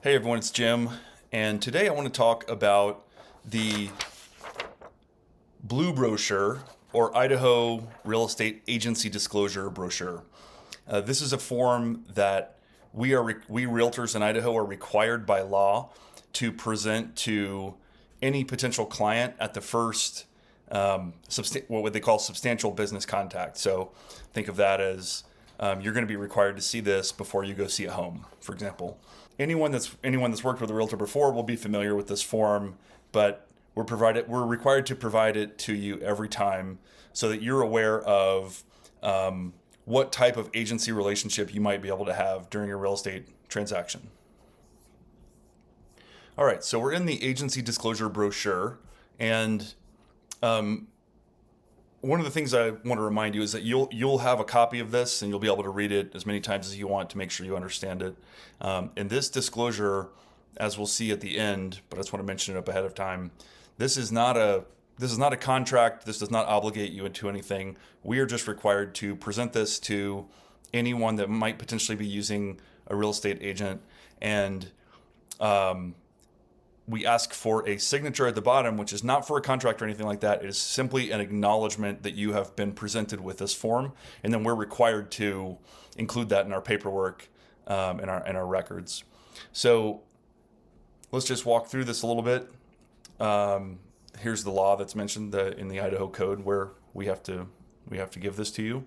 Hey everyone, it's Jim, and today I want to talk about the Blue Brochure or Idaho Real Estate Agency Disclosure Brochure. This is a form that we realtors in Idaho are required by law to present to any potential client at the first what they call substantial business contact. So think of that as you're going to be required to see this before you go see a home, for example. Anyone that's worked with a realtor before will be familiar with this form, but we're required to provide it to you every time so that you're aware of what type of agency relationship you might be able to have during a real estate transaction. All right, so we're in the agency disclosure brochure, and one of the things I want to remind you is that you'll have a copy of this and you'll be able to read it as many times as you want to make sure you understand it. And this disclosure, as we'll see at the end, but I just want to mention it up ahead of time, this is not a contract. This does not obligate you into anything. We are just required to present this to anyone that might potentially be using a real estate agent, and we ask for a signature at the bottom, which is not for a contract or anything like that. It is simply an acknowledgement that you have been presented with this form, and then we're required to include that in our paperwork, in our records. So let's just walk through this a little bit. Here's the law that's mentioned in the Idaho Code where we have to give this to you.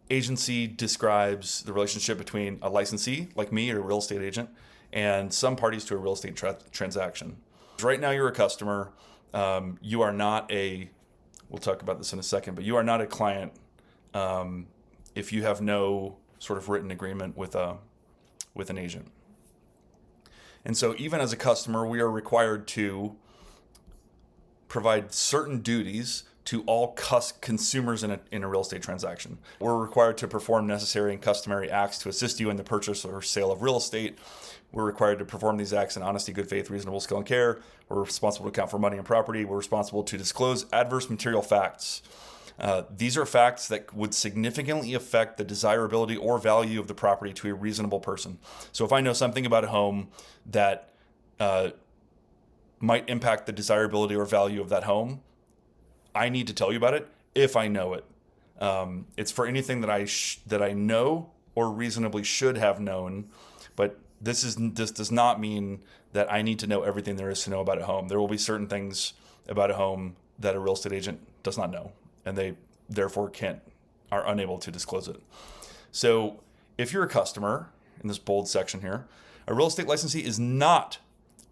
Agency describes the relationship between a licensee, like me, or a real estate agent, and some parties to a real estate transaction. Right now, you're a customer. You are not we'll talk about this in a second, but you are not a client if you have no sort of written agreement with an agent. And so even as a customer, we are required to provide certain duties to all consumers in a real estate transaction. We're required to perform necessary and customary acts to assist you in the purchase or sale of real estate. We're required to perform these acts in honesty, good faith, reasonable skill, and care. We're responsible to account for money and property. We're responsible to disclose adverse material facts. These are facts that would significantly affect the desirability or value of the property to a reasonable person. So if I know something about a home that might impact the desirability or value of that home, I need to tell you about it if I know it. It's for anything that I know or reasonably should have known, but this does not mean that I need to know everything there is to know about a home. There will be certain things about a home that a real estate agent does not know, and they therefore are unable to disclose it. So if you're a customer, in this bold section here, a real estate licensee is not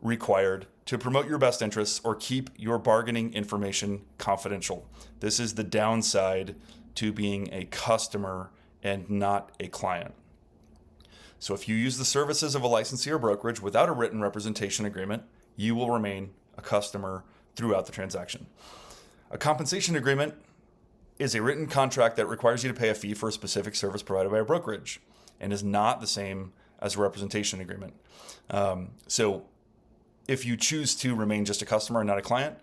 required to promote your best interests or keep your bargaining information confidential. This is the downside to being a customer and not a client. So if you use the services of a licensee or brokerage without a written representation agreement, you will remain a customer throughout the transaction. A compensation agreement is a written contract that requires you to pay a fee for a specific service provided by a brokerage and is not the same as a representation agreement. So if you choose to remain just a customer and not a client,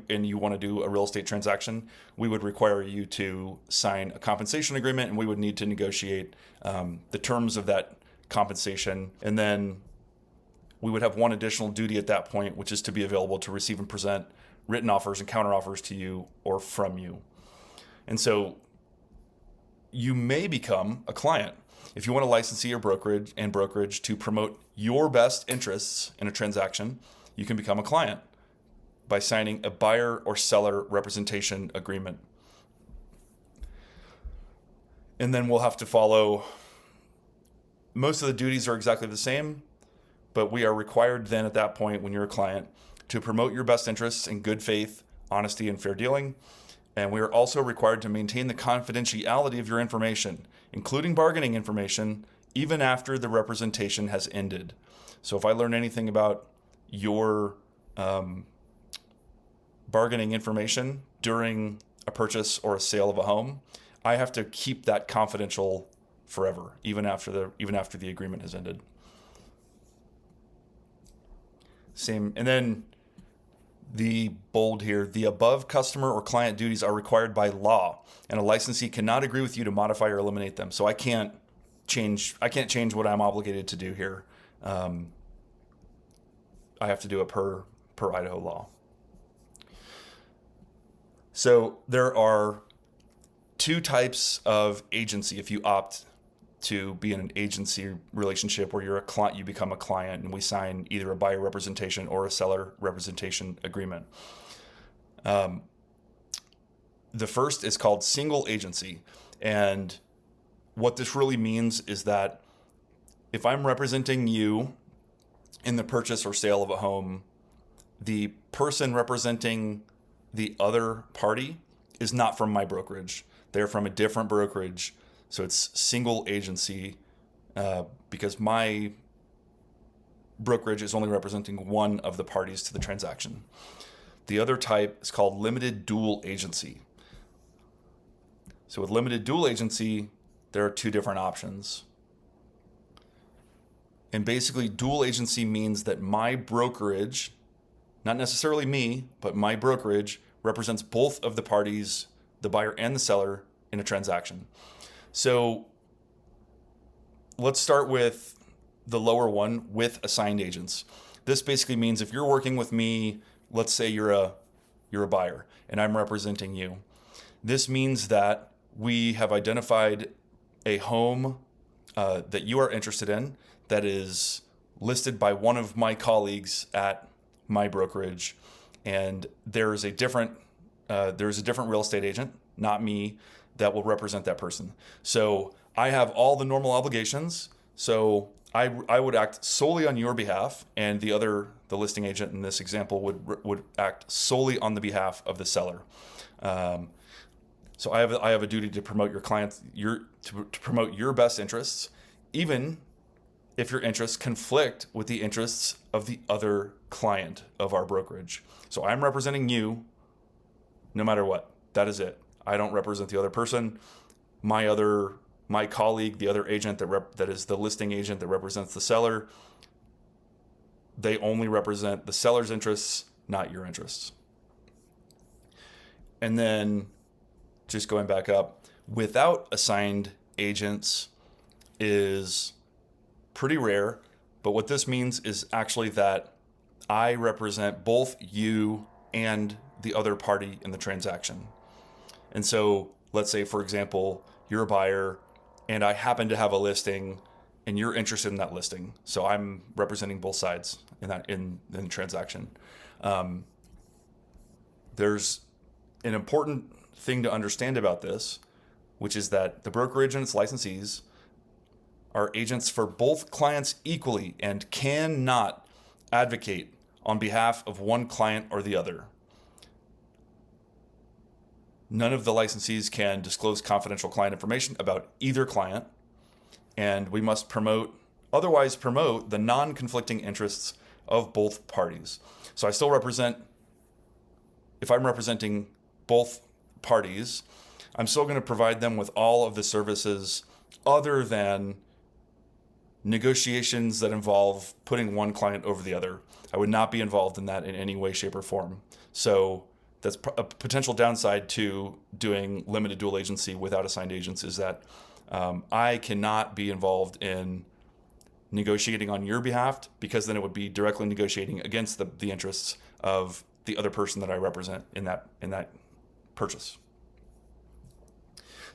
and you want to do a real estate transaction, we would require you to sign a compensation agreement, and we would need to negotiate the terms of that compensation. And then we would have one additional duty at that point, which is to be available to receive and present written offers and counteroffers to you or from you. And so you may become a client. If you want a licensee or brokerage to promote your best interests in a transaction, you can become a client by signing a buyer or seller representation agreement. And then we'll have to follow, most of the duties are exactly the same, but we are required then at that point, when you're a client, to promote your best interests in good faith, honesty, and fair dealing. And we are also required to maintain the confidentiality of your information, including bargaining information, even after the representation has ended. So if I learn anything about your bargaining information during a purchase or a sale of a home, I have to keep that confidential forever, even after the agreement has ended. Same, and then the bold here, the above customer or client duties are required by law, and a licensee cannot agree with you to modify or eliminate them. So I can't can't change what I'm obligated to do here. I have to do it per Idaho law. So there are two types of agency if you opt to be in an agency relationship where you're a client, you become a client, and we sign either a buyer representation or a seller representation agreement. The first is called single agency, and what this really means is that if I'm representing you in the purchase or sale of a home, the person representing the other party is not from my brokerage. They're from a different brokerage. So it's single agency because my brokerage is only representing one of the parties to the transaction. The other type is called limited dual agency. So with limited dual agency, there are two different options. And basically, dual agency means that my brokerage, not necessarily me, but my brokerage represents both of the parties, the buyer and the seller, in a transaction. So let's start with the lower one, with assigned agents. This basically means if you're working with me, let's say you're a buyer and I'm representing you. This means that we have identified a home that you are interested in that is listed by one of my colleagues at my brokerage, and there is a different real estate agent, not me, that will represent that person. So I have all the normal obligations. So I would act solely on your behalf, and the listing agent in this example would act solely on the behalf of the seller. So I have a duty to promote your clients, to promote your best interests, even if your interests conflict with the interests of the other client of our brokerage. So I'm representing you no matter what. That is it. I don't represent the other person. My colleague, the other agent that is the listing agent that represents the seller, they only represent the seller's interests, not your interests. And then just going back up, without assigned agents is pretty rare, but what this means is actually that I represent both you and the other party in the transaction. And so let's say, for example, you're a buyer and I happen to have a listing and you're interested in that listing. So I'm representing both sides in the transaction. There's an important thing to understand about this, which is that the brokerage and its licensees are agents for both clients equally and cannot advocate on behalf of one client or the other. None of the licensees can disclose confidential client information about either client, and we must otherwise promote the non-conflicting interests of both parties. So I still represent, if I'm representing both parties, I'm still going to provide them with all of the services other than negotiations that involve putting one client over the other. I would not be involved in that in any way, shape, or form. So that's a potential downside to doing limited dual agency without assigned agents, is that I cannot be involved in negotiating on your behalf, because then it would be directly negotiating against the interests of the other person that I represent in that purchase.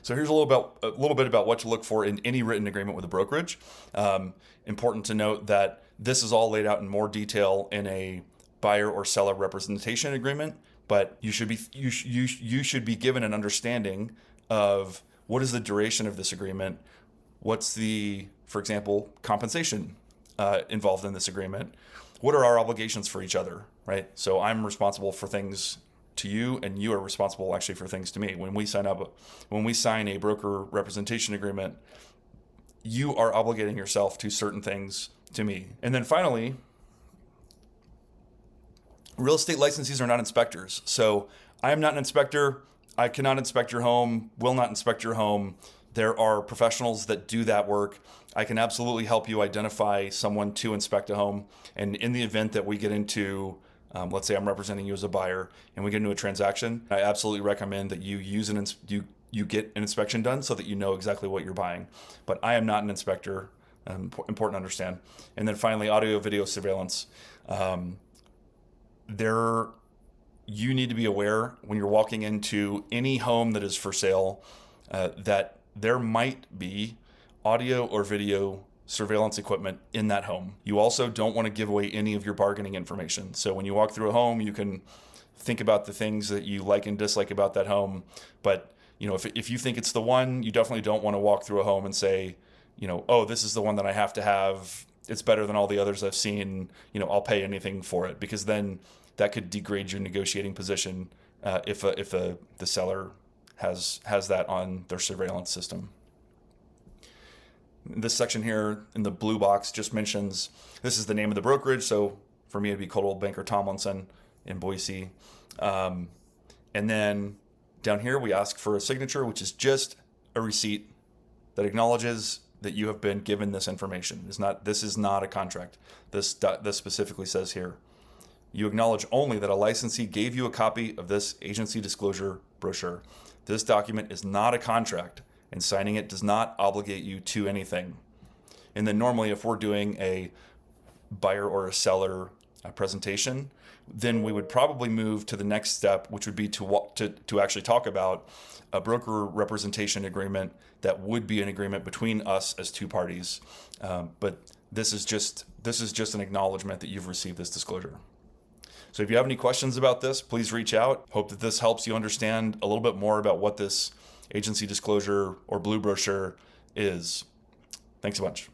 So here's a little bit about what to look for in any written agreement with a brokerage. Important to note that this is all laid out in more detail in a buyer or seller representation agreement, but you should be given an understanding of what is the duration of this agreement, what's the, for example, compensation involved in this agreement, what are our obligations for each other, right? So I'm responsible for things to you, and you are responsible actually for things to me. When we sign a broker representation agreement, you are obligating yourself to certain things to me. And then finally, real estate licensees are not inspectors. So I am not an inspector. I cannot inspect your home, will not inspect your home. There are professionals that do that work. I can absolutely help you identify someone to inspect a home. And in the event that we get into, let's say I'm representing you as a buyer and we get into a transaction, I absolutely recommend that you you get an inspection done so that you know exactly what you're buying. But I am not an inspector. Important to understand. And then finally, audio video surveillance. You need to be aware when you're walking into any home that is for sale that there might be audio or video surveillance equipment in that home. You also don't want to give away any of your bargaining information. So when you walk through a home, you can think about the things that you like and dislike about that home. But if you think it's the one, you definitely don't want to walk through a home and say, oh, this is the one that I have to have. It's better than all the others I've seen. I'll pay anything for it, because then that could degrade your negotiating position if the seller has that on their surveillance system. This section here in the blue box just mentions this is the name of the brokerage. So for me, it'd be Coldwell Banker Tomlinson in Boise. And then down here, we ask for a signature, which is just a receipt that acknowledges that you have been given this information. This is not a contract. This specifically says here, you acknowledge only that a licensee gave you a copy of this agency disclosure brochure. This document is not a contract, and signing it does not obligate you to anything. And then normally, if we're doing a buyer or a seller presentation, then we would probably move to the next step, which would be to actually talk about a broker representation agreement that would be an agreement between us as two parties. But this is just an acknowledgement that you've received this disclosure. So if you have any questions about this, please reach out. Hope that this helps you understand a little bit more about what this agency disclosure or Blue Brochure is. Thanks a bunch.